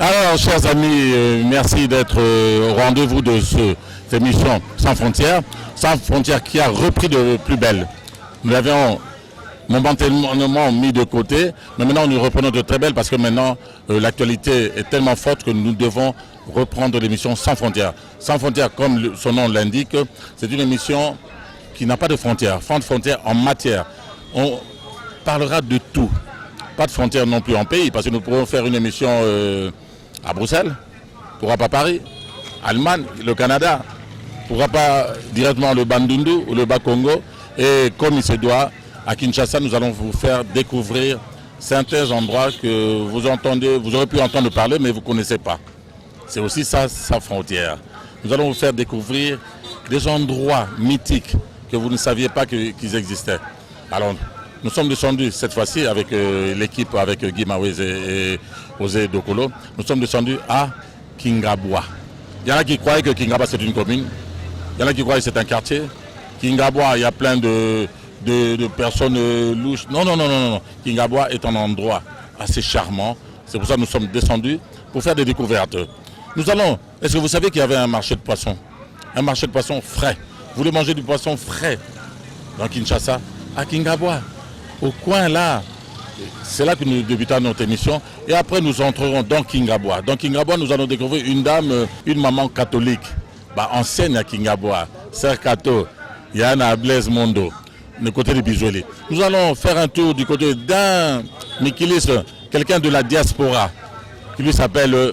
Alors, chers amis, merci d'être au rendez-vous de cette émission Sans Frontières. Sans Frontières qui a repris de plus belle. Nous l'avions momentanément mis de côté, mais maintenant nous reprenons de très belle parce que maintenant l'actualité est tellement forte que nous devons reprendre l'émission Sans Frontières. Sans Frontières, comme son nom l'indique, c'est une émission qui n'a pas de frontières, sans frontières en matière. On parlera de tout. Pas de frontières non plus en pays, parce que nous pourrons faire une émission à Bruxelles, pourra pas Paris, Allemagne, le Canada, pourra pas directement le Bandundu ou le Bas-Congo. Et comme il se doit, à Kinshasa, nous allons vous faire découvrir certains endroits que vous entendez, vous aurez pu entendre parler, mais vous ne connaissez pas. C'est aussi ça, sa frontière. Nous allons vous faire découvrir des endroits mythiques que vous ne saviez pas qu'ils existaient. Alors, nous sommes descendus cette fois-ci avec l'équipe, avec Guy Mawez et Osé Dokolo. Nous sommes descendus à Kingabwa. Il y en a qui croient que Kingabwa c'est une commune. Il y en a qui croient que c'est un quartier. Kingabwa, il y a plein de personnes louches. Non. Kingabwa est un endroit assez charmant. C'est pour ça que nous sommes descendus pour faire des découvertes. Nous allons... Est-ce que vous savez qu'il y avait un marché de poissons? Un marché de poissons frais. Vous voulez manger du poisson frais dans Kinshasa? À Kingabwa. Au coin là, c'est là que nous débutons notre émission. Et après, nous entrerons dans Kingabwa. Dans Kingabwa, nous allons découvrir une dame, une maman catholique, ancienne à Kingabwa, Sœur Kato, Yana Blaise Mondo, du côté de Bijoueli. Nous allons faire un tour du côté d'un Mikilis, quelqu'un de la diaspora, qui lui s'appelle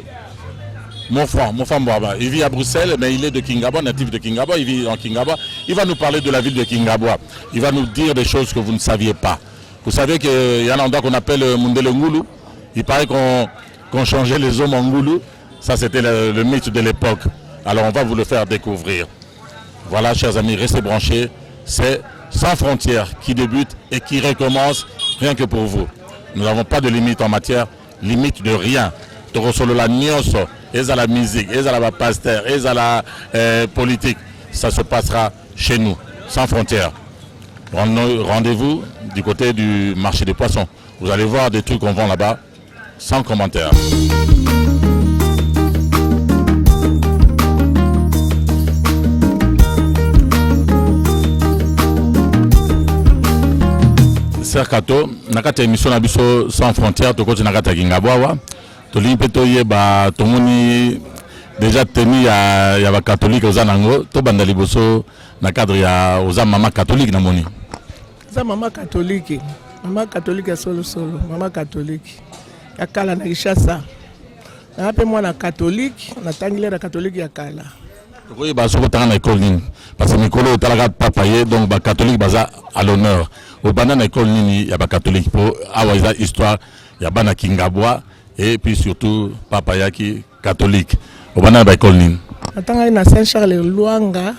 Monfan Boaba. Il vit à Bruxelles, mais il est de Kingabwa, natif de Kingabwa, il vit en Kingabwa. Il va nous parler de la ville de Kingabwa. Il va nous dire des choses que vous ne saviez pas. Vous savez qu'il y a un endroit qu'on appelle Mundele Ngoulou. Il paraît qu'on changeait les hommes en Ngoulou. Ça, c'était le mythe de l'époque. Alors, on va vous le faire découvrir. Voilà, chers amis, restez branchés. C'est Sans Frontières qui débute et qui recommence rien que pour vous. Nous n'avons pas de limite en matière, limite de rien. Torosolola Nyoso, et à la musique, et à la pasteur, et à la politique. Ça se passera chez nous, Sans Frontières. Rendez-vous du côté du marché des poissons. Vous allez voir des trucs qu'on vend là-bas, sans commentaire. Sœur Kato, nakata émission na biso Sans Frontières, to côté nakata Kingabwa. To limpeto yeba tomoni déjà tenu ya ba catholique aux anango, to banda liboso na cadre ya aux mama catholique na moni. Ça maman catholique solo maman catholique. Ya kala na Kinshasa. Na ape mwana catholique, na tangilera catholique ya kala. Oui, bah sur na école nini parce que Nicolo talaga papaye donc ba catholique baza à l'honneur. Au banana école nini ya ba catholique pour awaza histoire ya bana Kingabwa et puis surtout papaya qui catholique. Au banana ba école nini. Atanga na Saint-Charles Luanga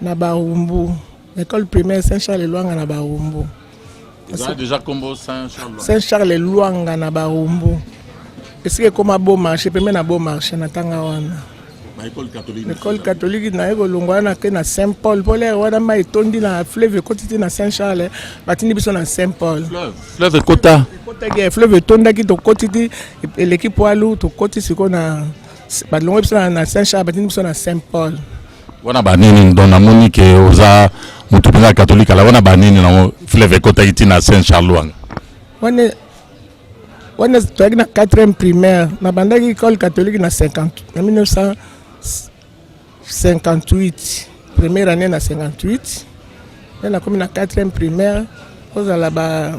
na Barumbu. L'école primaire Saint-Charles Luanga na Barumbu. Vous avez déjà combo Saint-Charles. Saint-Charles Luanga na Barumbu. Est-ce que comme un beau marché, premier na beau marché na tanga wana. L'école catholique na ego longwana ke na Saint-Paul. Paul wana ma etondi na fleuve kotiti na Saint-Charles. Batini biso na Saint-Paul. Fleuve Kota. Fleuve tonda ki to kotiti l'équipe walu to kotiti siko na balongo biso na Saint-Charles batini biso na Saint-Paul. Wana banini don na Monique oza mutu pena catholique ala wana banini na fleuve Kota iti na Saint-Charles Luanga. Wana to na 4e primaire na bandaki école catholique na 1958. Première année na 58. Et la commune na 4e primaire, aux la ba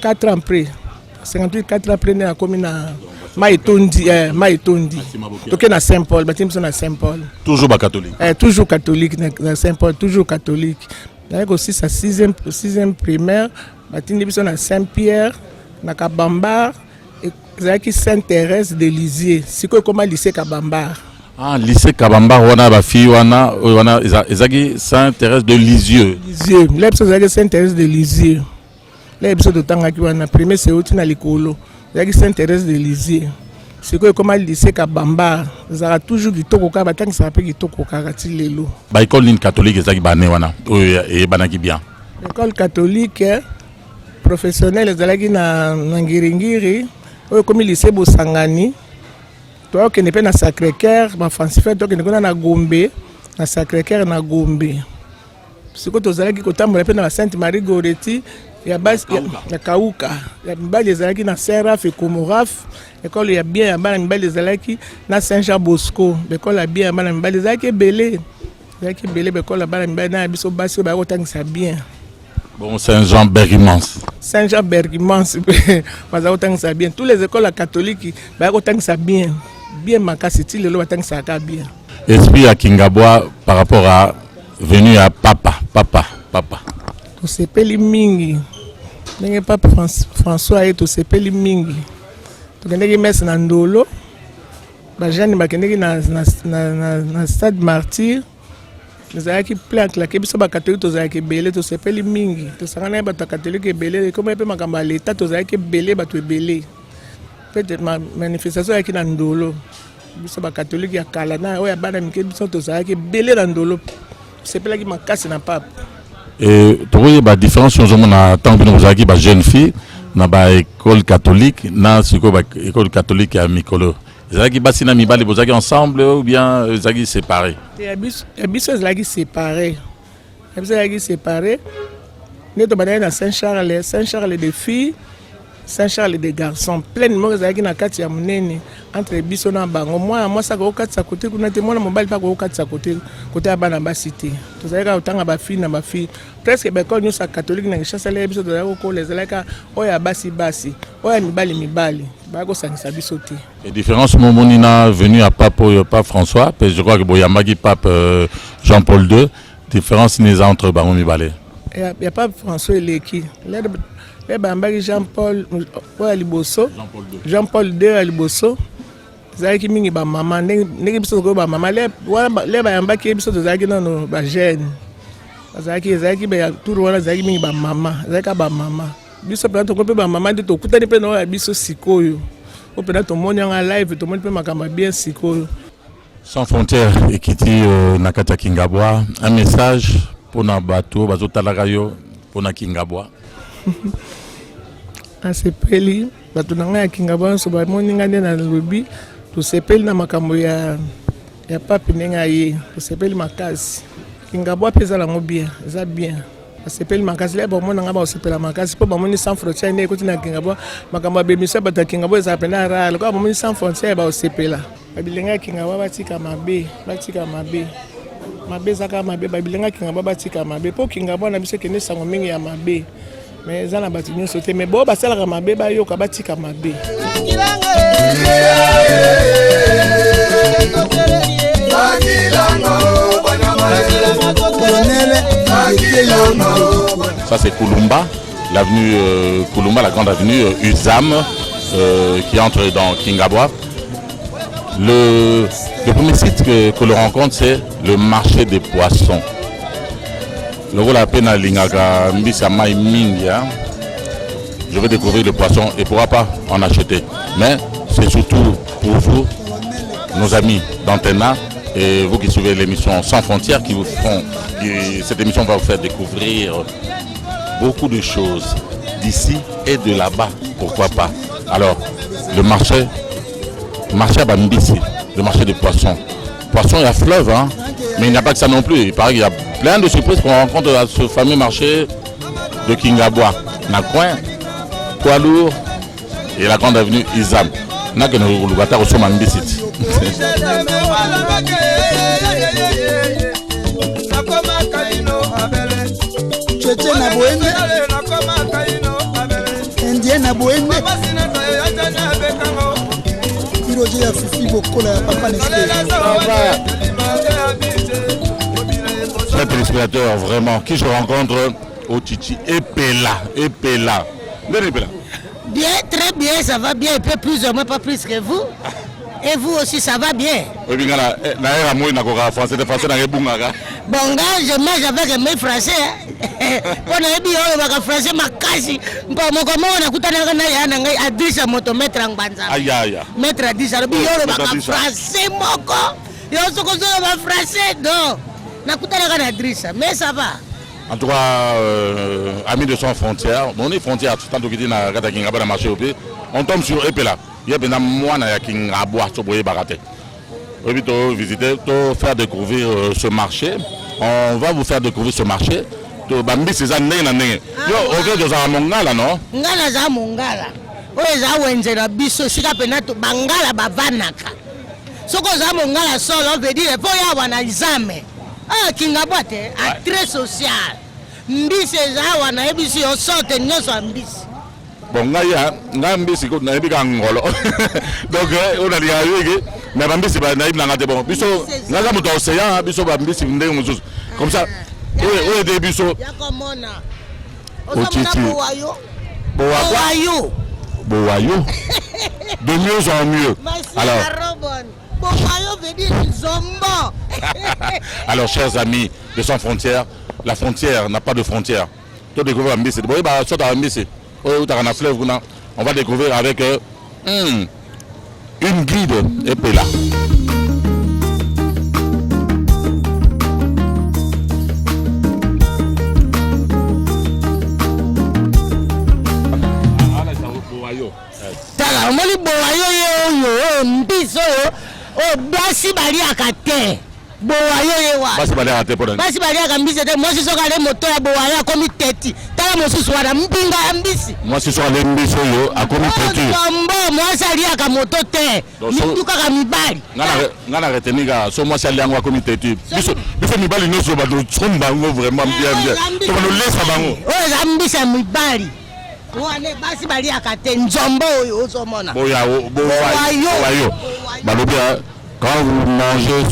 4 ans après. 58 4 ans après na commune na Maïtondi. Donc na Saint-Paul, bâtiment na Saint-Paul. Toujours ba catholique. Toujours catholique na Saint-Paul, toujours catholique. D'ailleurs aussi sa 6e primaire, bâtiment na Saint-Pierre, na Kabambar et qui Sainte-Thérèse de Lisieux. C'est quoi comme lycée Kabambar. Ah, lycée Kabamba, wana ba fille wana ezaki Sainte-Thérèse de Lisieux. Lisieux, là biso ezalaki Sainte-Thérèse de Lisieux. Là biso totangaki wana premier c'est outi na likolo. Ezalaki Sainte-Thérèse de Lisieux. Sikoyo ekoma lycée Kabamba, ezalaka toujours kitoko kaka batangisaka mpe kitoko kaka ti lelo. Ba école ligne catholique ezalaki bane wana oyo eyebanaki bien. École catholique professionnelle ezalaki na Ngiringiri, oyo ekomi lycée Bosangani. Tokende mpe na Sacré-Cœur bafrancifaire tokende kuna na Gombe na Sacré-Cœur na Gombe. Sikoyo tozalaki kotambola mpe na ba Sainte Marie Goretti ya basi ya Kauka ya mibali ezalaki na Seraf et Komoraf. École ya bien ya bana mibali ezalaki na Saint-Jean Bosco. École ya bien ya bana mibali ezalaki ebele. Ezalaki ebele école ya bana mibali na biso basi oyo bakotangisa bien. Bon, Saint-Jean Bergimans. Saint-Jean Bergimans, bazakotangisa bien. Tous les écoles catholiques bakotangisa bien. Bien makasi ti lelo batangisa ka bien. Esprit à Kingabwa par rapport à venu à papa. To sepeli mingi. Ndenge papa François to sepeli mingi. To kendeki messe na Ndolo. Ba Jeanne bakendeki na Stade Martyr. Ezalaki plein claqué biso ba catholique tozalaki ebele to sepeli mingi. To sangana ba catholique ebele comme pe makamba l'état tozalaki ebele bato ebele. Peut-être ma manifestation yaki na Ndolo. Biso ba catholique ya kala na oya bana mike biso tozalaki ebele na Ndolo. Sepelaki makasi na pape. Et tu vois la différence sur na tant que nous avons ba jeune fille na ba école catholique na siko ba école catholique à Mikolo. Ezaki basi na mibali bozaki ensemble ou bien ezaki séparés? Biso ezalaki séparés. Biso ezalaki séparés. Nous to banana Saint-Charles des filles, Saint-Charles des garçons. Plein de monde ezalaki na kati ya munene entre biso na bango. Moi ça ko kati sa côté kuna te mona mobali pa ko kati sa côté ya bana basi te. Tozalaka otanga ba fille na ba fille. Presque ba école nyonso catholique na Kinshasa les biso tozalaka ko ezalaka oya basi oya mibali. Et différence Momonina venu à pape François, je crois que Boyamagi pape Jean-Paul II, différence n'est entre Baromi Balé. Il y a pape François Leki. Les Bambagi Jean-Paul II à Liboso. Zaki mingi ba maman, negi biso ko ba maman les Bambaki biso zaki non ba jeune. Zaki ba tour wana zaki mingi ba maman, zaki ba maman. Biso pe to ko pe ba maman de to kutani pe no biso sikoyo. O pe to moni en live to moni pe makamba bien sikoyo. Sans frontières ekiti nakata Kingabwa, un message pour na bato bazotala yo pour na Kingabwa. Asepeli bato na ya Kingabwa so ba moni ngande na lobi to sepeli na makambo ya pape nenga ye to sepeli makasi. Kingabwa pesa la bien, ça bien. Sepeli makasi le bomona ngaba osepela makasi po bomoni sans frontières ne ko tina Kingabwa makambo bemisa bata Kingabwa za pena rala ko bomoni sans frontières ba osepela. Babilenga Kingabwa batika mabe zaka mabe babilenga Kingabwa batika mabe po Kingabwa na biso kene sango mingi ya mabe. Mais za na batu nyonso te mais bo basala ka mabe ba yoka batika mabe. Ça c'est Kulumba, l'avenue Kulumba, la grande avenue Uzam qui entre dans Kingabwa. Le premier site que l'on rencontre, c'est le marché des poissons. Le rôle à peine à Lingaga Mbisama Mingia. Je vais découvrir le poisson et pourra pas en acheter. Mais c'est surtout pour vous, nos amis d'Antena, et vous qui suivez l'émission Sans Frontières, cette émission va vous faire découvrir beaucoup de choses d'ici et de là-bas, pourquoi pas. Alors, le marché à Bambisi, le marché des poissons. Poissons, il y a fleuve, hein, mais il n'y a pas que ça non plus. Il paraît qu'il y a plein de surprises qu'on rencontre à ce fameux marché de Kingabwa. Nakouin, poids lourd et la grande avenue Izam. Chers téléspectateurs, vraiment, qui je rencontre au Titi Epela. Bien, très bien, ça va bien, un peu plus ou moins, pas plus que vous. Et vous aussi, ça va bien? Oui, bien, français de façon à Bon, gars, je mange avec mes français. Quand on a dit, on français, ma casse. Bon, comment on a coupé à 10 à motomètre en banza. Aïe, aïe. Maître à 10 à français, moko. Et on se consomme en français, non. Na coupé à 10, mais ça va. En tout cas, amis de Sans Frontières, on est frontières, tant que tu as un marché au pays, on tombe sur Epela. Il y a bien moi qui a boire sur Boye Baraté. Visiter, faire découvrir ce marché. On va vous faire découvrir ce marché. Bambi c'est ça né. Yo ok de ça mongala non? Ngala za mongala. Oyo za wenzela biso sika penato bangala bavanaka. Soko za mongala solo veut dire faut ya wana izame. Ah kinga boite très social. Mbisi za wana ebisi o sorte nyoso mbisi. Bon nga mbisi ko na ebika ngolo. Donc on a dit mais bambisi ba na ibna ngate bon. Biso nga muto océan biso bambisi ndenge muzuzu. Comme ça oui, début so. Bowayo. De mieux en mieux. Alors, chers amis de Sans Frontières, la frontière n'a pas de frontière. Tout découvrir un bisi. On va découvrir avec une guide Epela. Tala omoni bowayo yo mbiso o basi bali akate bowayo yewa basi bali akate pour basi bali akambisi te moi si soka le moto ya bowayo akomi teti tala mosusu wana mpinga ya mbisi moi si soka le mbiso yo akomi teti tombo moi sali aka moto te mituka ka mibali ngana retenika so moi sali yango akomi teti biso mibali nyonso bato tsomba ngo vraiment bien to bano lesa bango oyo za mbisi ya mibali wane basi bali akate nzombo oyo ozomona bowayo balobia quand vous mangez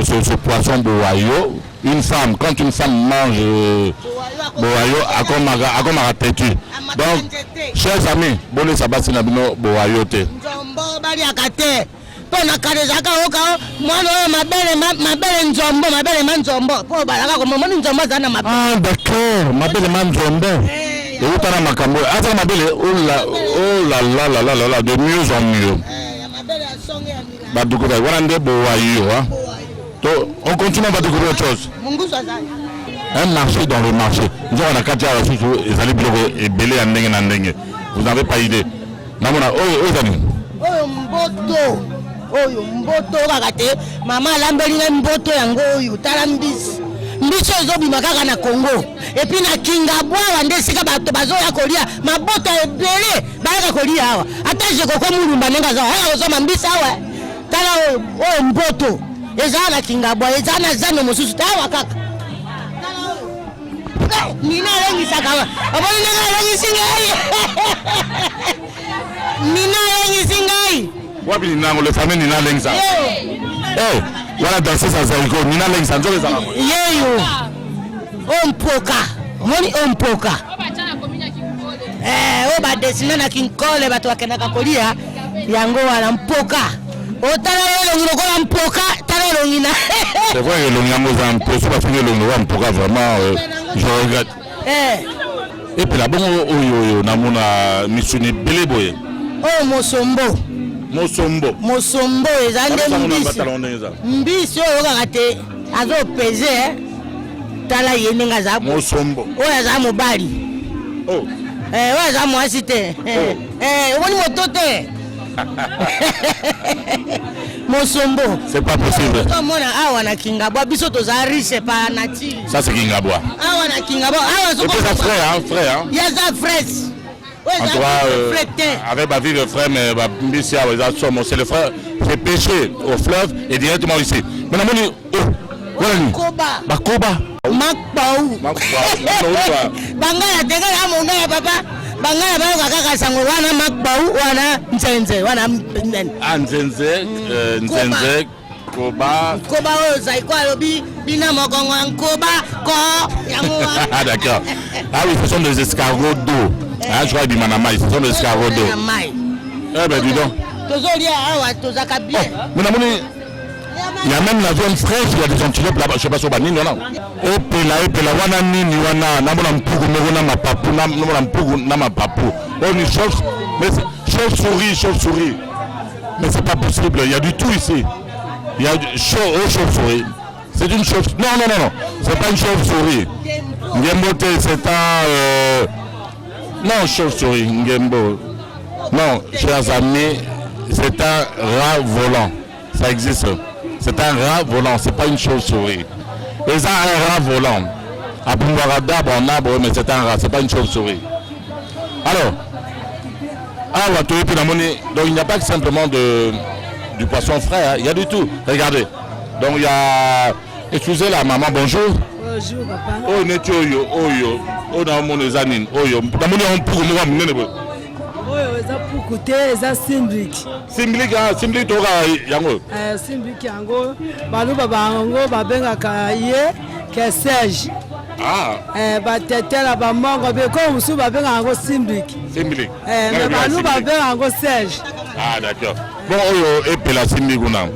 ce poisson bowayo, quand une femme mange bowayo, akomaka têtu. Donc, chers amis, bonne sabasi na bino bowayo te. Nzombo bali akate. Pona karezaka oka mwana mabele nzombo mabele manzombo. Po balaka ko moni nzombo zana mabele. Ah d'accord, mabele manzombo. Et où t'as makambo? Asa mabele oh là de mieux en mieux. Badoukoura, voilà un bowayo hein. On continue, on va découvrir autre chose. Un marché dans le marché. Nous avons 4 ans et allez bloquer et belé en dengue. Vous n'avez pas idée. Namona, mboto kakate mama lambelinga mboto yango oyo tala mbisi mbisi ezobima kaka na Congo et puis na Kingabwa wande sika bato bazoya kolia mabota ebele bayaka kolia awa ata je koko mulumba nenga za aya ozoma mbisi awa tala oyo mboto ezala na Kingabwa ezala na zano mosusu tawa kaka nina lengisaka abona nenga lengisingai nina lengisingai wapi ninango le famille nina lengisa eh wala danser sa zaiko nina lengisa nzoke za yeyo ompoka moni ompoka oba desina na Kinkole bato bakendaka kolia yango wala mpoka otala yelo ngoko mpoka tala longina c'est vrai que longango za mposo ba finir longo mpoka vraiment je regrette et puis la bongo oyo namona misuni beleboye Mosombo ezande mbisi oyo kaka te azopeze tala ye ndenge aza Mosombo oyo aza mobali oyo aza mwasi te omoni moto te Mosombo c'est pas possible tomona awa na Kingabwa biso toza riche pa nature ça c'est Kingabwa awa na Kingabwa awa soko frère yaza frère en tout cas, avec ma vie de frère, mais c'est le frère, c'est pêché au fleuve et directement ici. Mais Bakoba. Makbaou. Bangala tegala monga ya papa. Bangala ba kaka sango wana makbaou wana nzenze wana nzenze Koba o zaiko alobi bina mokongo nkoba ko yango ah d'accord. Ah oui, ce sont des escargots d'eau. Ah, je crois que ce sont des escargots d'eau. Eh ben dis donc. tozolia awa tozaka bien. Il y a même la viande fraîche, il y a des antilopes là-bas, je sais pas si on va dire, non. Et puis là, wana nini wana, namona mpugu, namona mapapu, namona mpugu, nama papu. On est chauve-souris. Mais c'est pas possible, il y a du tout ici. Il y a chauve-souris. C'est une chauve-souris. Non, c'est pas une chauve-souris. Ngembo, c'est un... Non, chauve-souris, Ngembo. Non, chers amis, c'est un rat volant. Ça existe. C'est un rat volant, c'est pas une chauve-souris. Et ça, un rat volant. À Bumbarada, bon arbre, mais c'est un rat, c'est pas une chauve-souris. Alors, donc il n'y a pas que simplement du poisson frais, hein. Il y a du tout. Regardez. Donc il y a... Excusez la maman, bonjour. Bonjour papa. Oh, neto yo. Oh, na mon ezanin. Oh yo. Na mon on pour moi menene bo. Oh, eza pour côté, eza Simblick. Simblick to ga yango. Simblick yango. Balu baba yango babengaka ye ke Serge. Ba tete la ba mongo be ko musu babenga yango Simblick. Simblick. Mais balu babenga yango Serge. Ah d'accord. Bon oyo epela Simblick una.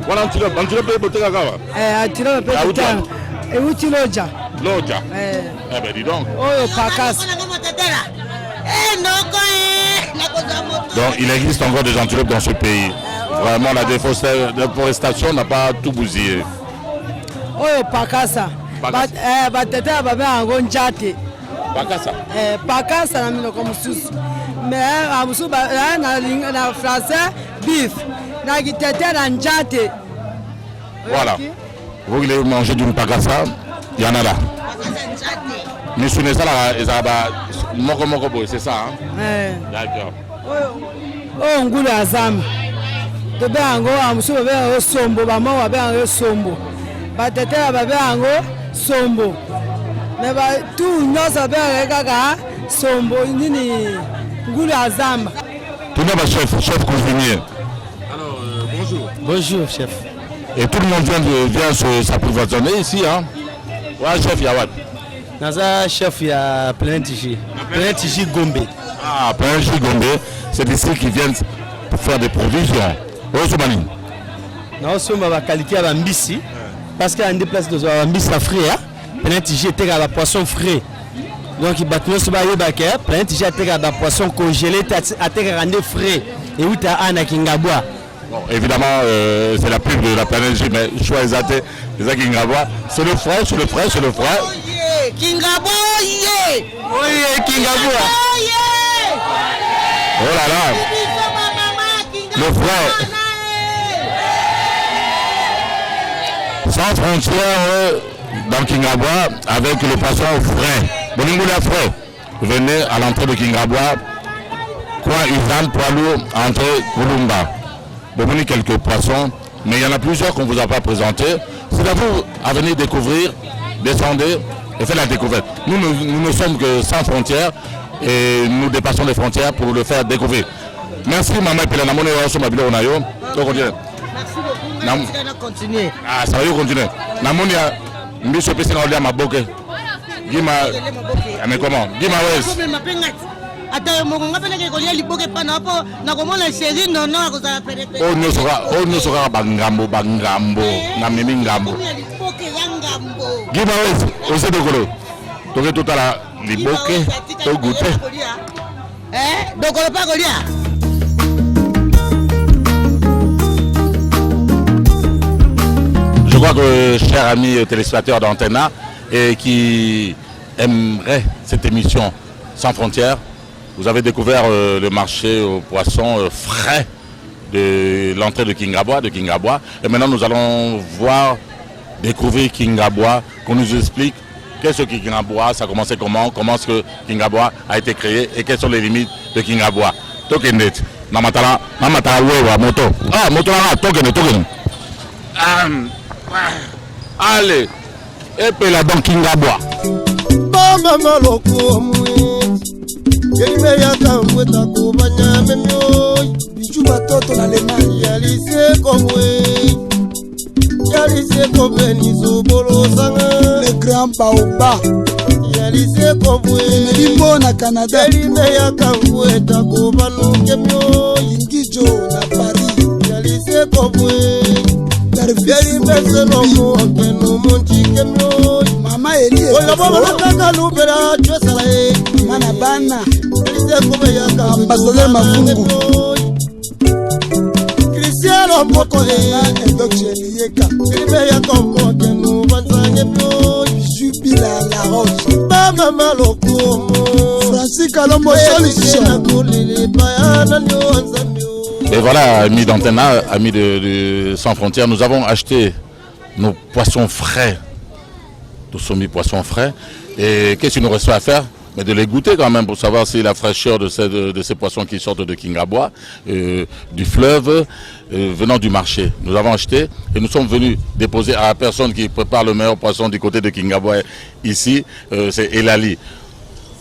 Voilà antilope pe boteka kawa. Antilope pe boteka. Et où tu loja? Loja. Ben dis donc. Oyo pakas. Donc il existe encore des antilopes dans ce pays. Vraiment la déforestation n'a pas tout bousillé. Oyo pakasa. Batete babe yango njate. Pakasa. Pakasa na minoko mususu. Mais amusu na français beef. Na gitete na njate. Voilà. Vous voulez manger d'une pakasa, il y en a là. Mais sur les salades, moko c'est ça, hein? D'accord. Oh, ngulu azam. Tobe ango amusu babe ango sombo, ba mama babe ango sombo. Ba tete babe ango sombo. Mais ba tout nyos babe kaka sombo nini ngulu azam. Tout le monde chef cuisinier. Alors bonjour. Bonjour chef. Et tout le monde vient s'approvisionner ici, hein? Ouais, chef Yawad. Naza chef ya Plein Tigé Gombe. Ah, Plein Tigé Gombe, c'est ici qui viennent faire des provisions. Où Soumani? Non, c'est ma qualité à Mbisi. Parce qu'à une place de Mbisi frais, Plein Tigé était à la poisson frais. Donc il battait sur le baquet, Plein Tigé était à la poisson congelée, à terre rendez frais. Et où tu as un à Kingaboua. Bon, évidemment, c'est la pub de la planète J, mais choisissez les Kingaboua. C'est le frais. Kingaboua, Kingaboua. Oh là là. Le frais. Sans frontières dans Kingaboua avec le poisson frais. Bolingoula frais. Venez à l'entrée de Kingaboua. Coin Isan, poids lourd, entrée Kulumba. Bon, vous avez quelques poissons, mais il y en a plusieurs qu'on ne vous a pas présentés. C'est à vous à venir découvrir, descendez et faites la découverte. Nous ne sommes que sans frontières et nous dépassons les frontières pour le faire découvrir. Merci maman Pela Namone Oso Mabilo Onayo. Merci beaucoup. Continuer. Ah, ça va continuer. Namonia, Mbiso Pessina Olia Maboke. Gima. Mais comment? Gima West. Ata monga pele ke kolia liboke pana po na komona série nono akozala pele pele. On sera bangambo na mimi ngambo. Liboke ya ngambo. Gima West, ose dokolo. Toke totala liboke to goûter. Dokolo pa kolia. Je crois que chers amis téléspectateurs d'Antena et qui aimeraient cette émission Sans Frontières, vous avez découvert le marché aux poissons frais de l'entrée de Kingaboua. Et maintenant, nous allons découvrir Kingaboua, qu'on nous explique qu'est-ce que Kingaboua, ça a commencé comment est-ce que Kingaboua a été créé et quelles sont les limites de Kingaboua. Tokenet, Namatala Wewa, moto. Ah, moto là, Tokenet. Allez, et puis là, dans Kingaboua. Yelime ya kamweta kubanya memyo biju batoto na lemani yalise komwe nizo bolo sanga le grand baoba yalise komwe limbo na Canada. Yelime ya kamweta kubanu kemyo Mama Eli Mana Bana Ambassadeur Mafungu Cristiano Moko Yeka Jubila La Roche Francis Kalombo Solution. Et voilà, amis d'Antenne, amis de Sans Frontières, nous avons acheté nos poissons frais, nos semi-poissons frais. Et qu'est-ce qu'il nous reste à faire? Mais de les goûter quand même pour savoir si la fraîcheur de ces poissons qui sortent de Kingabwa, du fleuve, venant du marché. Nous avons acheté et nous sommes venus déposer à la personne qui prépare le meilleur poisson du côté de Kingabwa ici, c'est Elali,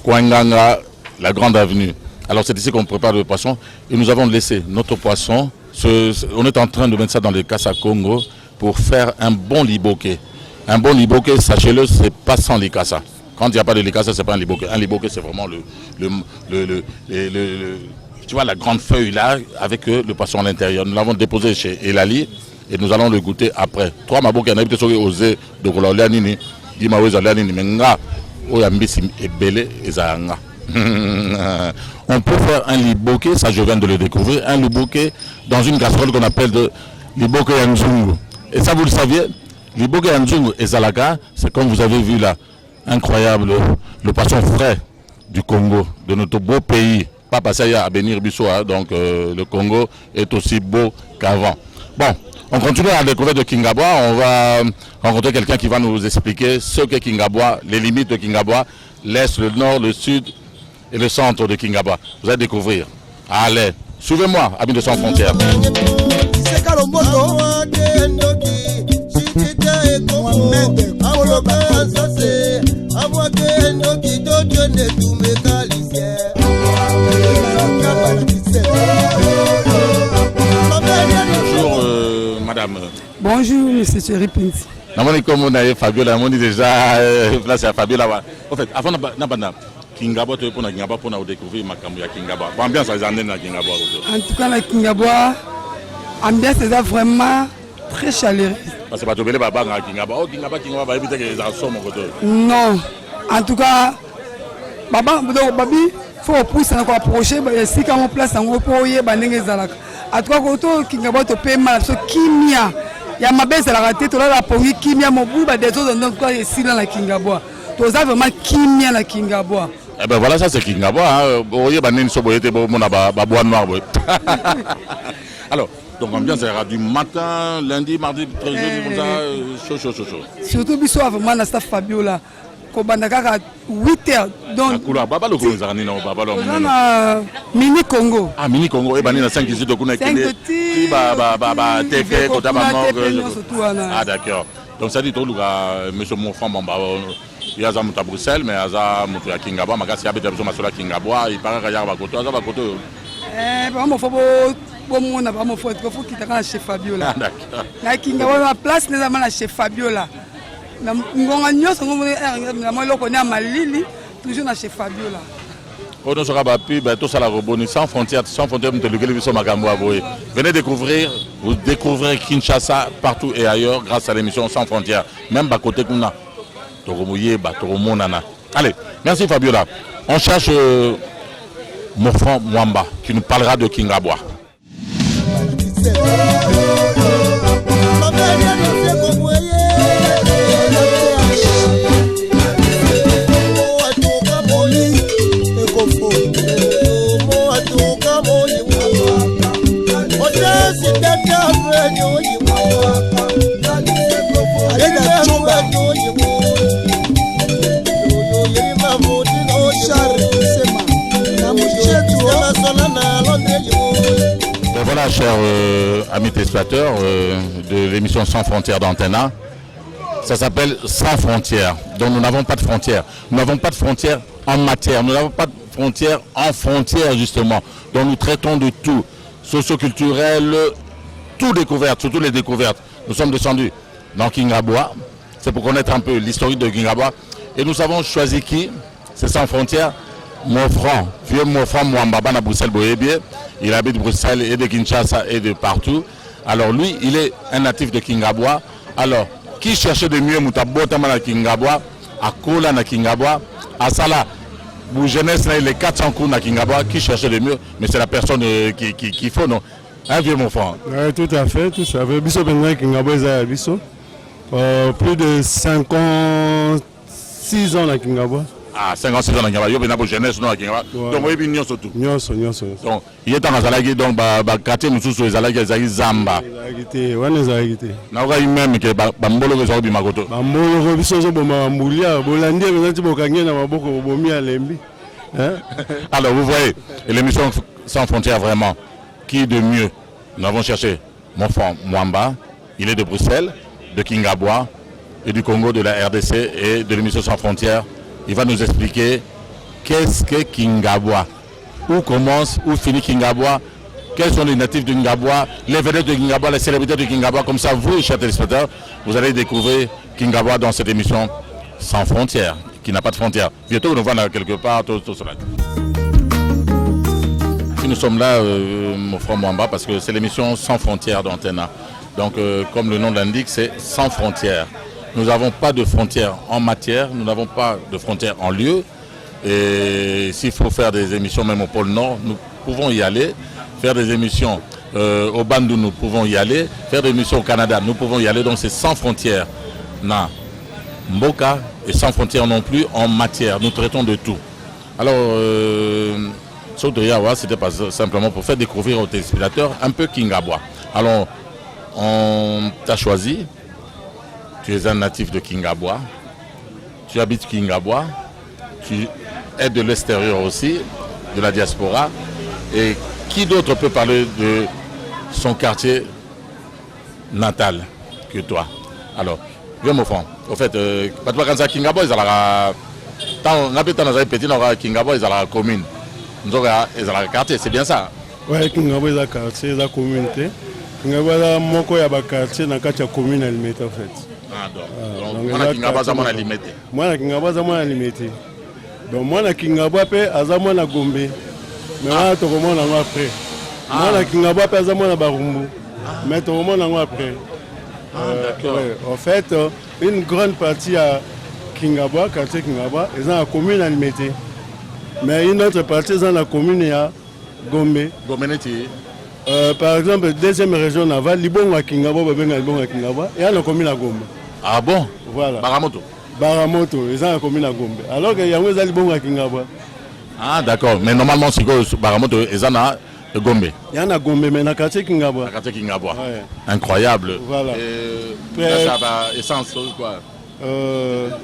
Kwanganga, la grande avenue. Alors c'est ici qu'on prépare le poisson et nous avons laissé notre poisson. On est en train de mettre ça dans les Kassa Congo pour faire un bon liboké. Un bon liboké, sachez-le, c'est pas sans likasa. Quand il n'y a pas de likasa, c'est pas un liboké. Un liboké, c'est vraiment tu vois la grande feuille là avec le poisson à l'intérieur. Nous l'avons déposé chez Elali et nous allons le goûter après. Trois maboké, on a été osé de Kololanini, Dimaouza Lanini, Menga, Oyambisi et Belé et Zanga. On peut faire un liboké, ça je viens de le découvrir, un liboké dans une casserole qu'on appelle de liboké Nzungu. Et ça vous le saviez, liboké Nzungu et Zalaga, c'est comme vous avez vu là, incroyable, le poisson frais du Congo, de notre beau pays. Pas passé à Benir Bissoa, donc le Congo est aussi beau qu'avant. Bon, on continue à découvrir de Kingabwa, on va rencontrer quelqu'un qui va nous expliquer ce qu'est Kingabwa, les limites de Kingabwa, l'Est, le Nord, le Sud et le centre de Kingabwa. Vous allez découvrir. Allez, suivez-moi, amis de Sans Frontières. Bonjour, madame. Bonjour, monsieur Chéri Pinti. Comme on a Fabiola, on est déjà placé à Fabiola. En fait, avant de Kingabwa, tu peux Kingabwa pour découvrir ma caméra Kingabwa. Ambiance à Kingabwa. En tout cas, la Kingabwa, ambiance est vraiment très chaleureuse. Parce que tu vas pas Kingabwa. Oh, Kingabwa va éviter que les enfants mon côté. Non. En tout cas, Babi, faut pousser encore approcher. Si quand on place en haut pour y aller, Zalak. En tout cas, quand Kingabwa te paie mal, ce kimia. Il y a ma baisse à la raté, tu as la police kimia, mon bout, des autres donc quoi ici dans la Kingabwa. Tu as vraiment kimia la Kingabwa. Eh ben voilà, ça c'est Kingabwa. Vous voyez, alors, donc ambiance sera du matin, lundi, mardi, jeudi, comme ça, chaud. Surtout, il y a vraiment la staff Fabiola. Quand on a 8h, donc. Mini Congo. Ah, Mini Congo, et ben 5 ici, donc on a ah, d'accord. Donc ça dit tout le gars, monsieur Monfran, il y a un à Bruxelles, mais il y a un à Kingabwa, mais il y a un à Kingabwa, il paraît qu'il y a un côté. Il faut quitter la chef Fabiola. La Kingabwa, la place n'est pas la chef Fabiola. Toujours la chef Fabiola. On ne sera pas plus, tout ça la rebonne sans frontières, venez découvrir, vous découvrez Kinshasa partout et ailleurs grâce à l'émission Sans Frontières, même à côté qu'on a. Allez, merci Fabiola. On cherche Mofran Mwamba qui nous parlera de Kingabwa. Voilà, chers amis téléspectateurs de l'émission Sans Frontières d'Antenne, ça s'appelle Sans Frontières. Donc nous n'avons pas de frontières. Nous n'avons pas de frontières en matière. Nous n'avons pas de frontières en frontières, justement. Donc nous traitons de tout. Socio-culturel, tout découverte, surtout les découvertes. Nous sommes descendus dans Kingabwa. C'est pour connaître un peu l'historique de Kingabwa. Et nous avons choisi qui? C'est Sans Frontières. Mofran, vieux Mofran Mwamba à Bruxelles Boyébie. Il habite Bruxelles et de Kinshasa et de partout. Alors lui, il est un natif de Kingabwa. Alors, qui cherchait de mieux Moutabotama na Kingabwa, à Kola na Kingabwa, à Sala, pour jeunesse, les 400 coups na Kingabwa, qui cherchait de mieux, mais c'est la personne qui faut, non? Un vieux mon frère. Oui, tout à fait, tout à fait. Biso Benga Kingabwa est Biso. Plus de 56 ans na Kingabwa. Ah, 56 ans na Kingabwa. Yo bena pour jeunesse non na Kingabwa. Donc oui, bien surtout. Nyonso. Donc il est en Azalagi donc ba quartier mususu ezalaki ezali Zamba. Ezalagi wana ezalagi te. Na oka même que ba mbolo ko zobi makoto. Ba mbolo ko biso zo boma mbulia bolandi benati bokangi na maboko bomi alembi. Hein? Alors vous voyez, l'émission Sans Frontières vraiment, qui de mieux? Nous avons cherché mon frère Mwamba, il est de Bruxelles, de Kingabwa et du Congo, de la RDC et de l'émission Sans Frontières. Il va nous expliquer qu'est-ce que Kingabwa, où commence, où finit Kingabwa, quels sont les natifs de Kingabwa, les vedettes de Kingabwa, les célébrités de Kingabwa. Comme ça, vous, chers téléspectateurs, vous allez découvrir Kingabwa dans cette émission Sans Frontières, qui n'a pas de frontières. Bientôt, nous voyons quelque part tout cela. Nous sommes là, mon frère Mwamba, parce que c'est l'émission Sans Frontières d'Antena. Donc, comme le nom l'indique, c'est Sans Frontières. Nous n'avons pas de frontières en matière, nous n'avons pas de frontières en lieu. Et s'il faut faire des émissions même au pôle Nord, nous pouvons y aller. Faire des émissions au Bandou, nous pouvons y aller. Faire des émissions au Canada, nous pouvons y aller. Donc, c'est Sans Frontières. Na Mboka et Sans Frontières non plus en matière. Nous traitons de tout. Alors, c'était pas simplement pour faire découvrir aux téléspectateurs un peu Kingabwa. Alors, on t'a choisi. Tu es un natif de Kingabwa. Tu habites Kingabwa. Tu es de l'extérieur aussi, de la diaspora. Et qui d'autre peut parler de son quartier natal que toi? Alors, viens mon frère. Au fait, quand ça Kingabwa, ils ont petit, Kingabwa, ils ont la commune. Ils ont la quartier, c'est bien ça? Oui, Kingabwa, ils ont la quartier, ils ont la communauté. Kingabwa, ils ont la quartier, ils ont la commune alimentaire en fait. Ah, donc moi, Kingabwa, ils ont alimentaire. Moi, Kingabwa, ils ont alimentaire. Donc, moi, Kingabwa, ils ont la Gombe. Mais moi, je vais après. Moi, Kingabwa, ils ont la Barumbu. Mais je vais après. D'accord. En fait, une grande partie à Kingabwa, quartier Kingabwa, ils ont la commune alimentaire. Mais une autre partie, ils ont la commune à Gombe. Par exemple, deuxième région navale, Libongo à Kingabwa, Libongo à Kingabwa, et il y a la commune à Gombe. Ah bon? Voilà. Baramoto. Baramoto, ils ont la commune à Gombe. Alors qu'il y a un Libongo à Kingabwa. Ah d'accord, mais normalement, c'est que Baramoto, ils ont la Gombe. Il y en a Gombe, mais dans le quartier Kingabwa. Le quartier Kingabwa. Ouais. Incroyable. Voilà. Et ça va essence quoi?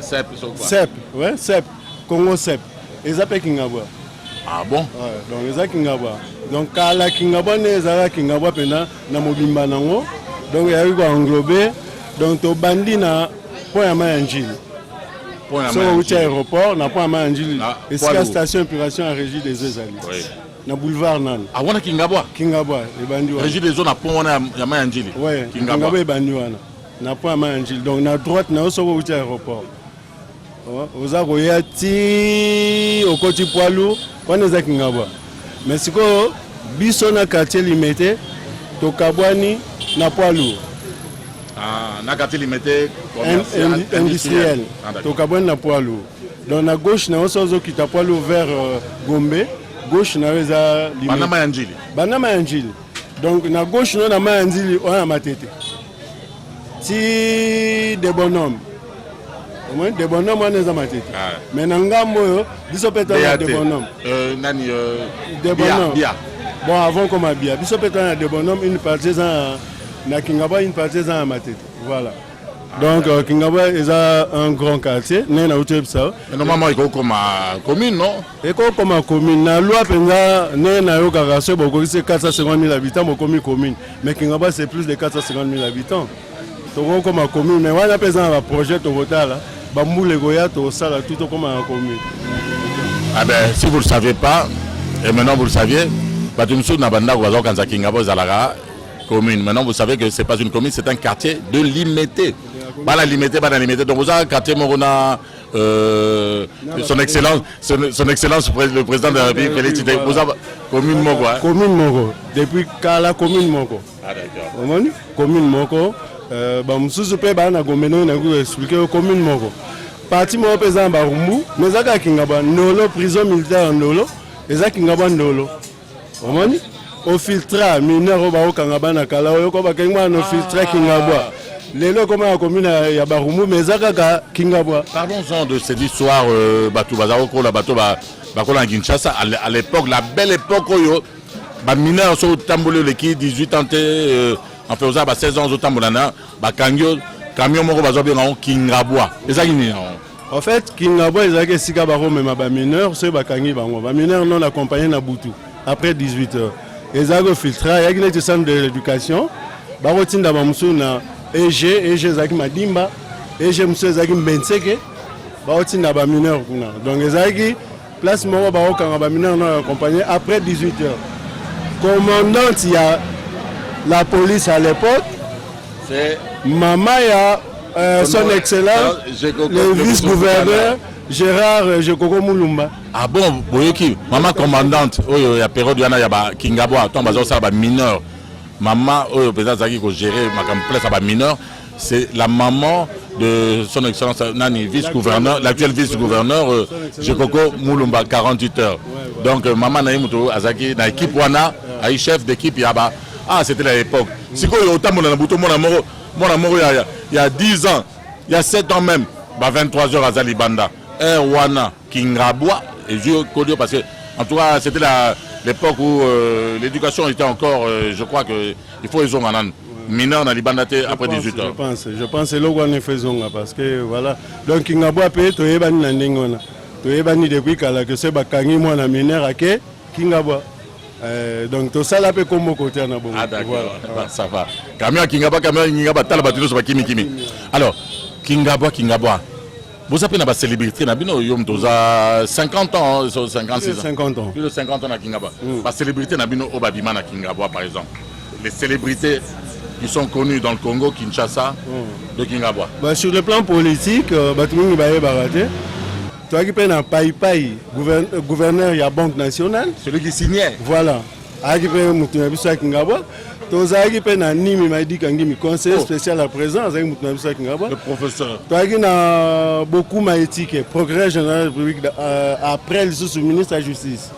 CEP, quoi? CEP, ouais, CEP. Congo CEP. Ils appellent Kingabwa. Ah bon? Ouais, donc ils appellent Kingabwa. Donc quand la Kingabwa ils appellent Kingabwa pendant na mobimba nango. Donc il y a eu englobé. Donc to bandi na point à Manjil. Sur le aéroport, na point à Manjil. Et c'est la station d'épuration en régie des eaux salies. Oui. Na boulevard nan. Ah wana Kingabwa? Kingabwa, les bandits. Régie des eaux na point à Manjil. Oui. Kingabwa est bandu wana. Na point à Manjil. Donc na droite na sur le aéroport. Aux Aroyati, au côté Poilou, on est à Kingabwa. Mais si vous avez un quartier limité, au Kabwani, na Poilou. Ah, na quartier limité industriel. Au Kabwani, na Poilou. Donc à gauche, na osozo qui t'a Poilou vers Gombe. Gauche, na eza limité. Banama Yanjili. Banama Yanjili. Donc na gauche, na Yanjili, on a matete. Si des bonhommes. Des bonhommes, on est à matete. Mais Nangambo, biso pétana des bonhommes. Nani des bonhommes. Bia. Bon, avant comme à Bia. Biso pétana des bonhommes, une partie na Kingabwa, une partie à matete. Voilà. Donc Kingabwa est un grand quartier. Mais normalement, il faut comme commune, non? Il faut comme commune. La loi penga na yo karaso beaucoup c'est 450 000 habitants pour commune. Mais Kingabwa c'est plus de 450 000 habitants. Donc comme commune. Mais on a besoin un projet au total. Tout comme un commune. Ah ben, si vous ne le savez pas, et maintenant vous le saviez, commune. Maintenant vous savez que ce n'est pas une commune, c'est un quartier de limité. Pas la limité, pas la limité. Donc vous avez un quartier son excellence le président de la République Félix Tshisekedi commune moko commune moko depuis kala commune moko omoni commune moko bamususu mpe baa na gomeno na ko expliquer commune moko parti moko mpe eza na barumbu mais ezaka kingabwa ndolo prison militaire ndolo eza kingabwa ndolo omoni ofiltra mineur oyo baokanga bana kala oyo ko bakengi mwana ofiltra kingabwa lelo koma ya commune ya barumbu mais eza kaka kingabwa. Parlons-en de cette histoire bato bazao kola bato bakola na Kinshasa à l'époque, la belle époque oyo ba mineur so tambole leki 18 ans en faisant 16 ans otambolana ba kangyo camion moko bazo benga kingabwa ezaki nini. En fait kingabwa ezaki esika bako mema ba mineur so bakangi bango ba mineur non accompagné na butu après 18 heures ezaki filtra yaki na centre de l'éducation bako tinda ba musu na EG ezaki madimba EG musu ezaki mbenseke bako tinda ba mineur kuna donc ezaki place moko bako kanga ba mineur non accompagné après 18 heures. Commandante il y a la police à l'époque c'est maman ya son excellence le vice-gouverneur Gérard Jekoko Moulumba. Ah bon, boyoki maman commandante oyo ya période yana ya ba kingabwa to bazo sa ba mineur maman oyo président zaki ko gérer ma place ba mineur c'est la maman de son excellence nani vice-gouverneur l'actuel vice-gouverneur Jekoko Moulumba 48 heures. Donc maman na muto azaki na équipe wana ay chef d'équipe yaba. Ah c'était à l'époque. Siko yo tamona na buto mona moko il y a 10 ans, il y a 7 ans même, bah 23 heures à Zalibanda. Wana Kingabwa et je connais parce que en tout cas c'était l'époque où l'éducation était encore je crois que il faut les ont mineur dans Libanda après 18 heures. Je pense c'est là où on faisons parce que voilà donc Kingabwa peut to yebani na ndengona. To yebani depuis kala que c'est bakangi moi na mineur ake Kingabwa. Donc tout ça là peut comme côté na bon. Ah d'accord, voilà. Ça va. Kamia Kingabwa tala batilo so bakimi kimi. Alors Kingabwa. Vous avez une célébrité, vous avez 50 ans, 56 ans. 50 ans. Plus de 50 ans à Kingabwa. La célébrité, vous avez Obabima à Kingabwa, par exemple. Les célébrités qui sont connues dans le Congo, Kinshasa, de Kingabwa. Sur le plan politique, Batoumouni Baye Baraté, tu as qui un Paï, gouverneur de la Banque nationale. Celui qui signait. Voilà. À Kingabwa. Tozaki pe na nimi maidi kangimi conseiller spécial à présent avec Moutounabisa Kingabwa. Le professeur. Tozaki na beaucoup maïtique procureur général de la République après le sous-ministre de la justice.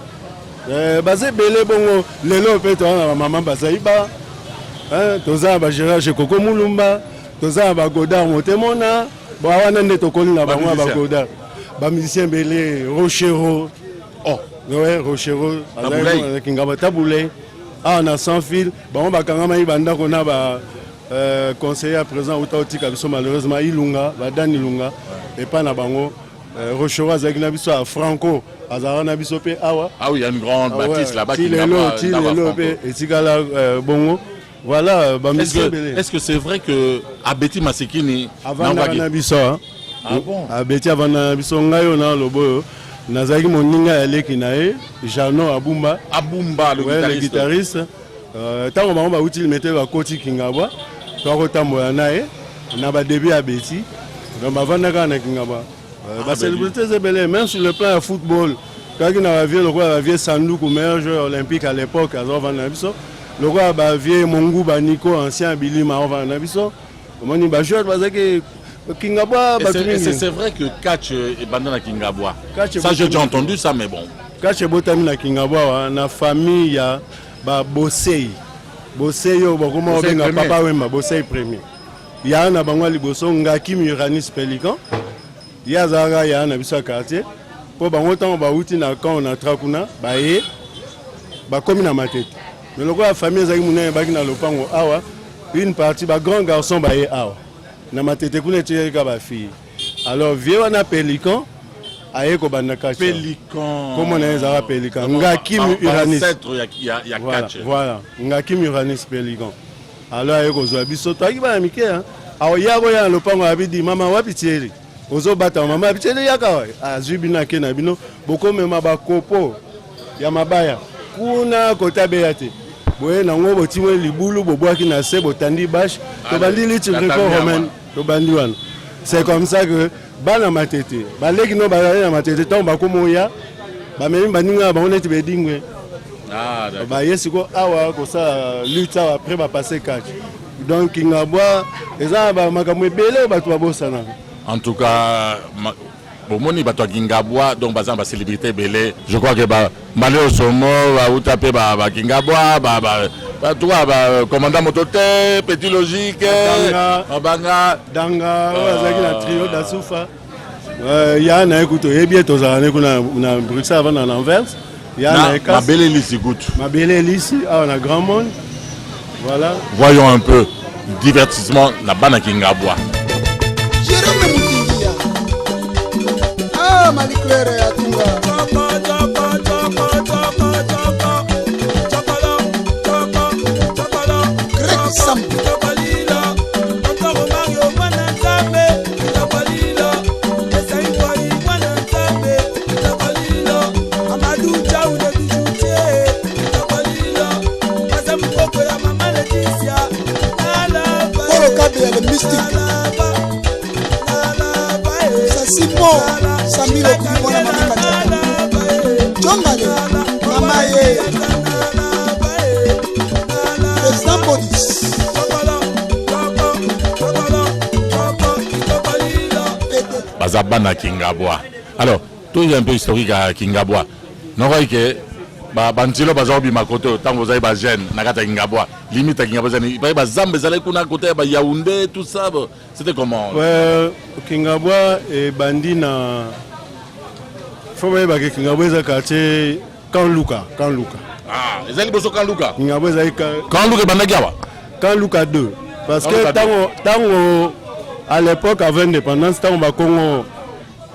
Basé belé bongo lelo pe to na maman Bazaïba. Toza ba Gérard Jekoko Moulumba, toza ba Godard Motemona, ba wana nde tokoli na bango ba Godard. Ba musicien belé Rochero. Oh, ouais Rochero avec Kingabwa Taboulé. Ah, on a sans fil. Bon, on va quand même on a conseiller à présent au malheureusement Ilunga, Dan Ilunga et pas na bango Rochora Zagnabiso à Franco, Azarana Bisope Awa. Ah oui, il y a une grande bâtisse là-bas qui et Tigala Bongo. Voilà, est-ce que c'est vrai que Abeti Masekini avant Nabiso ah bon Abeti avant Nabiso ngayo na lobo Nazaki moninga eleki nae Jano Abumba le guitariste tango bango ba uti mettre ba koti Kingabwa to ko tambola nae na ba début à Beti donc ba vandaka na Kingabwa ba célébrité zebele même sur le plan de football quand il na vieux le roi vieux Sanduku meilleur joueur olympique à l'époque à Zovana biso le roi ba vieux Mongu ba Nico ancien Bilima Ovana biso moni ba joueur bazaki Kingabwa. C'est vrai que catch est bandé à Kingabwa. Ça j'ai déjà entendu ça mais bon. Catch est botami na Kingabwa na famille ya ba Bosei. Bosei yo bakoma obenga papa wemba Bosei premier. Ya na bangwa liboso ngaki Muranis Pelican. Ya zaga ya na biso quartier. Po bango tant ba uti na quand na trakuna ba ye ba komi na matete. Mais le la famille zaki munene baki na lopango awa une partie ba grand garçon ba ye awa. Na matete kuna tireka ba fille. Alors vieux wana Pelican aye ko bandaka Pelican. Comment on a Pelican ngaki Uranis. Il y a catch. Voilà, ngaki Uranis Pelican. Alors aye ko zo biso to aki ba mike hein. Awo yabo ya lopango abidi mama wapi tieli. Ozo bata mama wapi tieli yaka azubina ke na bino boko mema ba kopo ya mabaya. Kuna kota beyate. Boye na ngo botimwe libulu bobwaki na se botandi bash to bandi liti record romain to bandi wana. C'est comme ça que bana matete baleki no bazali na matete ntango bakomoya bamemi baninga na bango neti bedingwe baye siko awa kosala lutte awa après bapasse catch donc Kingabwa eza bamakambo ebele bato babosana. En tout cas bomoni bato ya Kingabwa donc baza ba célébrité ebele je crois que Malé Osomo bauta mpe Kingabwa bato commandant Motote Petit Logique Banga Danga azalaki na trio d'Asufa ya na ekuto yebi tozala ne kuna na Bruxelles avant en Anvers ya na ekas Mabele Lisi Gout Mabele Lisi na Grand Monde. Voilà. Voyons un peu divertissement na bana Kingabwa. Jérôme Moutingia. Ah, Marie-Claire Atunga. Greg Sam. Le mystique. Ça Simon, Samilo Kumona Mamika Jongale, Mamaye, Président Police. Bazabana Kingabwa. Alors, tout est un peu historique à Kingabwa. Non, vous voyez que Bantilo bazaobi makoto tango zai ba jeune nakata Kingabwa limite Kingabwa zani ba zambe zalai kuna côté ba Yaoundé tout ça c'était comment? Ouais, Kingabwa et bandina faut ba Kingabwa za quartier Kanluka. Ah, ezali boso Kanluka. Kingabwa za Kanluka bandakiawa. Kanluka 2 parce que tango à l'époque avant l'indépendance tango ba Congo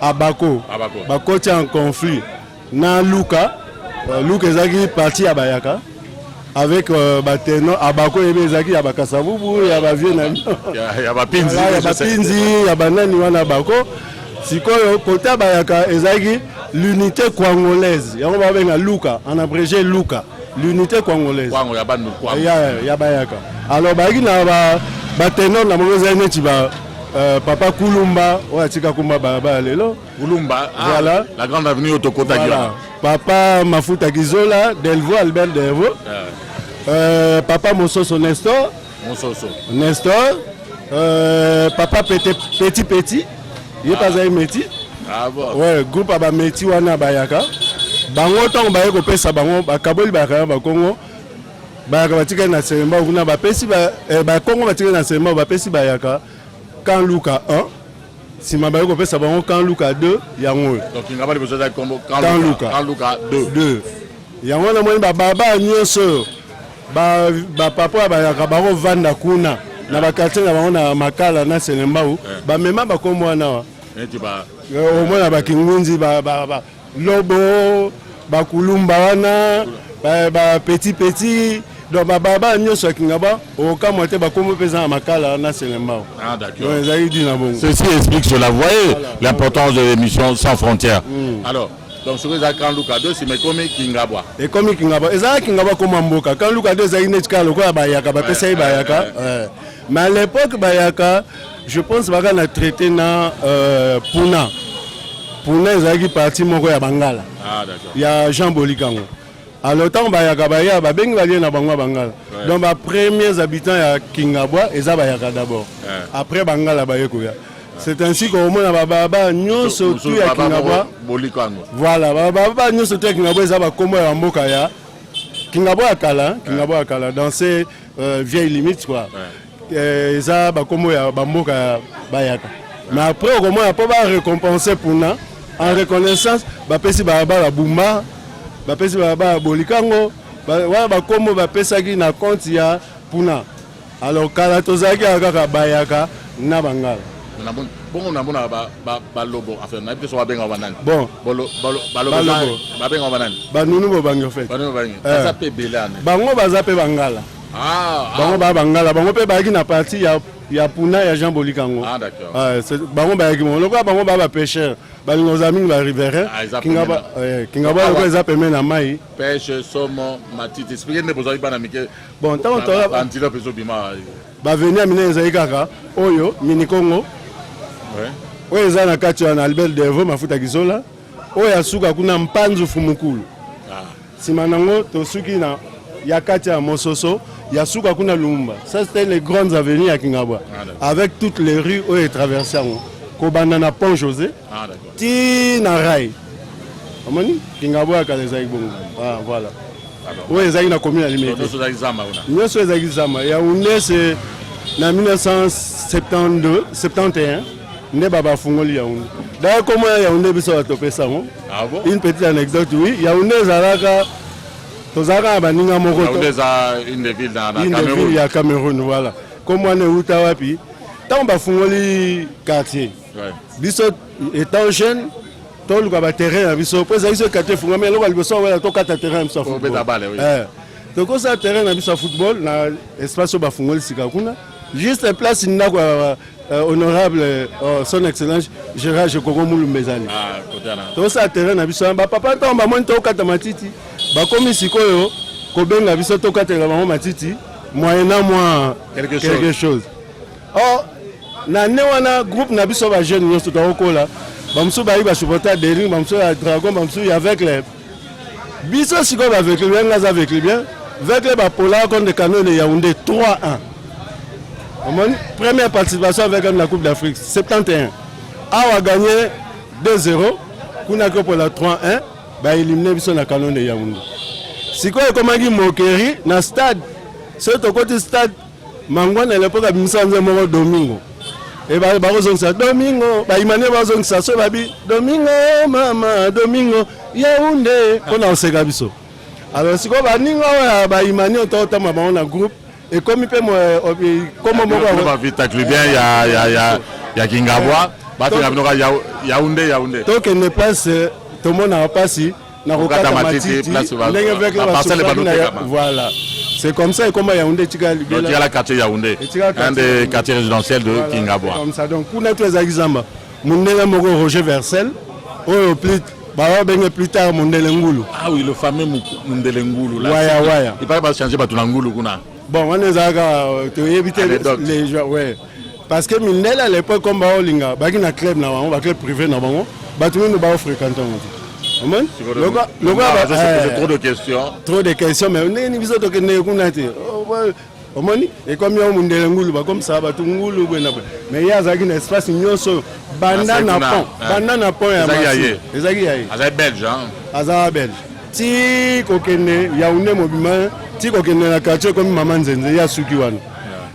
Abako bakoti en conflit na Luka Luka ezaki parti à Bayaka avec Bateno Abako ezaki ya Bakasavubu ya bavie na ya bapinzi ya banani wana Bako sikoyo côté Bayaka ezaki l'unité congolaise yango babenga Luka en abrégé Luka l'unité congolaise kwango ya bandu kwango ya Bayaka alors bayaki na Bateno na mongeza neti ba Papa Kulumba oatika kumba baba lelo Kulumba voilà la grande avenue Otokota voilà. Papa Mafuta Gizola Delvo Albert Delvo Papa Mososo Nestor Papa Petit il pas un métier ouais groupe aba métier wana bayaka bango tango baye ko pesa bango bakaboli bayaka ba Congo bayaka batika na semba kuna ba pesi ba Congo batika na semba ba pesi bayaka Kanluka 1 si ma baye ko pesa bango Kanluka 2 yango donc ngaba le besoin de combo Kanluka 2 yango na moni ba baba nyonso ba papa bayaka bango vanda kuna na bakate na bango na makala na Selembao ba mema ba kombo wana eti ba au moins ba kingunzi ba lobo ba kulumba wana ba petit donc ba baba nyonso Kingabwa au kamote ba kombo pesa na makala na Selembao. Ah d'accord. Ceci explique cela. Vous voyez l'importance de l'émission Sans Frontières. Alors donc sur les Kanluka 2 c'est mais comme Kingabwa. Et comme Kingabwa, ezala Kingabwa comme mboka. Kanluka 2 za inetika lokola bayaka ba pesa bayaka. Mais à l'époque bayaka, je pense baka na traité na Puna. Puna ezaki parti moko ya Bangala. Ah d'accord. Ya Jean Bolikango. Alors tant bayaka baya ba bengi balie na bango Bangala. Donc ba premiers habitants ya Kingabwa eza bayaka d'abord. Après Bangala bayeko ya. C'est ainsi qu'au moins baba nyonso tu ya Kingabwa Bolikango. Voilà, baba nyonso tu ya Kingabwa eza ba kombo ya mboka ya Kingabwa akala dans ces vieilles limites quoi. Eza ba kombo ya mboka ya bayaka. Mais après au moins pas ba récompenser Puna en reconnaissance ba pesi baba la Bumba, ba pesi baba Bolikango, ba kombo ba pesaki na compte ya Puna. Alors kala tozaki kaka bayaka na Bangala. Bon on a ba lobo enfin na peut so benga banane bon balo ba benga banane ba nunu bo bango fait ba nunu bango ça peut belane bango baza pe Bangala bango ba Bangala bango pe ba ki na partie ya Puna ya Jean Bolikango. Ah d'accord. C'est bango ba ki mo lokwa bango ba pêcheur ba ngozami ba riverain Kingabwa lokwa za peme na mai pêche saumon matite expliquer ne besoin pas na mike bon tant on antilope zo bima ba venir amina ezai kaka oyo mini Congo oyo eza na kati wana Albert Devo mafuta kizola oyo asuka kuna Mpanzu Fumukulu nsima nango tosuki na ya kati ya Mososo ya suka kuna Lumumba. Ça c'était les grandes avenues à Kingabwa avec toutes les rues oyo traversées kobanda na Pont José ti na Rai amoni Kingabwa kala ezali bongo voilà oyo ezali na commune alimete nyonso ezali zama Yaoundé c'est na 1972 71 nde baba fungoli Yaoundé. D'ailleurs comment Yaoundé biso batopesa ngo une petite anecdote oui Yaoundé ezalaka tozalaka baninga moko Yaoundé eza une des villes dans Cameroun. Ya Cameroun voilà comme on est uta wapi tant bafungoli quartier biso étant jeune toluka ba terrain biso pesa biso quartier fungami eloko liboso wala tokata terrain biso football tokosa terrain na biso football na espace bafungoli sika kuna juste place ndako honorable son excellence Gérard Jekoko Mulumbezali tokosa terrain na biso ba papa to ba moni tokata matiti bakomi sikoyo kobenga biso tokatela bango matiti moyennant moi quelque chose na ne wana groupe na biso ba jeune nyonso tokola bamsu ba iba supporter de ring bamsu ya dragon bamsu avec les biso sikoyo avec les bien avec les bien avec les bapola contre Canon de Yaoundé 3-1 première participation avec la Coupe d'Afrique 71 a gagné 2-0 kuna ko pour la 3-1 ba éliminé biso na Canon de Yaoundé sikoyo komaki mokeri na stade ce to côté stade mangwana l'époque abimisanze moko Domingo et bazongisa Domingo ba imane bazongisa so babi Domingo mama Domingo Yaoundé kona oseka biso alors sikoyo baningo ba imane ototama ba na groupe et comme il peut comme moko va vite avec bien ya Kingabwa batina binoka Yaoundé donc ne place tout le monde n'a pas si na kokata matiti ndenge avec la voilà c'est comme ça et comme Yaoundé tika libela la quartier Yaoundé un des quartiers résidentiels de Kingabwa comme ça donc kuna tous les examens mundele moko Roger Versel au plus plus tard Mundele Ngulu oui le fameux Mundele Ngulu là ouais il paraît pas changer ba tuna Ngulu kuna bon on les a éviter les joueurs ouais parce que Mundele à l'époque comme Baolinga baki na club na bango ba club privé na bango ba tout nous ba fréquenter c'est trop de questions. Trop de questions, mais on est une visite au et comme il y a un monde comme ça, mais il y a un espace banana pont, belge, belge. Si kokene Yaoundé mobima, si kokene na quartier comme Maman Zenze ya Sukiwan.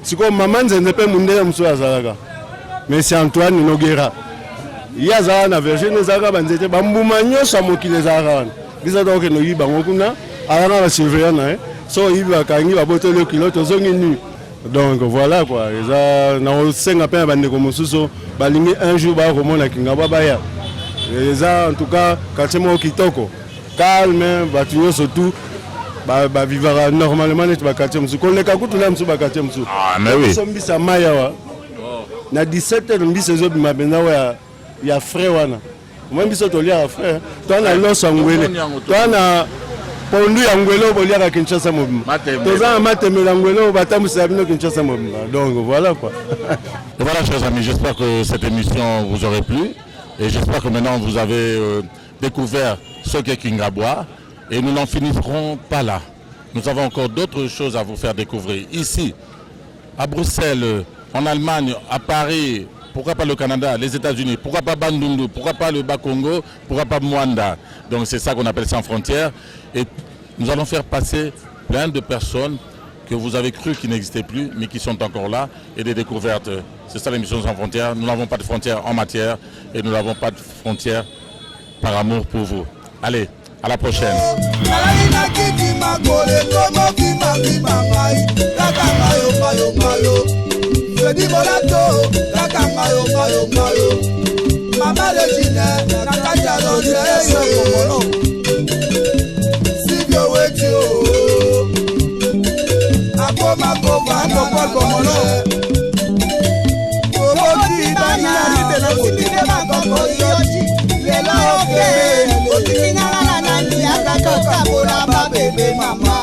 Si comme Maman Zenze pe Mundele mso azalaka. Mais c'est Antoine Noguera. Yaza na version zaka banzete bambuma nyosa mokile zaka biza donc no yiba ngokuna alana la surveillant na so yiba kangi ba botelo kiloto zongi nu donc voilà quoi eza na senga pe bande ko mususo balingi un jour ba komona Kingabwa baya eza en tout cas quartier mo kitoko calme batu nyoso tout ba vivra normalement net ba quartier musu koleka kutula musu ba quartier musu mais oui sombisa maya wa na 17h mbisa zo bima benza wa ya frère wana moi biso tolia frère tona loso ngwele tona pondu ya ngwele bolia ka Kinshasa mobimba toza matemela ngwele batamusa bino Kinshasa mobimba donc voilà quoi. Et voilà chers amis, j'espère que cette émission vous aurait plu et j'espère que maintenant vous avez découvert ce qu'est Kingabwa et nous n'en finirons pas là. Nous avons encore d'autres choses à vous faire découvrir ici à Bruxelles, en Allemagne, à Paris. Pourquoi pas le Canada, les États-Unis, pourquoi pas Bandundu, pourquoi pas le Bas-Congo, pourquoi pas Mwanda. Donc c'est ça qu'on appelle Sans Frontières. Et nous allons faire passer plein de personnes que vous avez cru qui n'existaient plus, mais qui sont encore là, et des découvertes. C'est ça l'émission Sans Frontières. Nous n'avons pas de frontières en matière, et nous n'avons pas de frontières par amour pour vous. Allez, à la prochaine. Di bolato kaka mayo mama de jine kaka jalo yo sibio wetio akoma koma komolo oti bana de la sibile bango yoji lela oke oti nyala na nani akaka bola ba bebe mama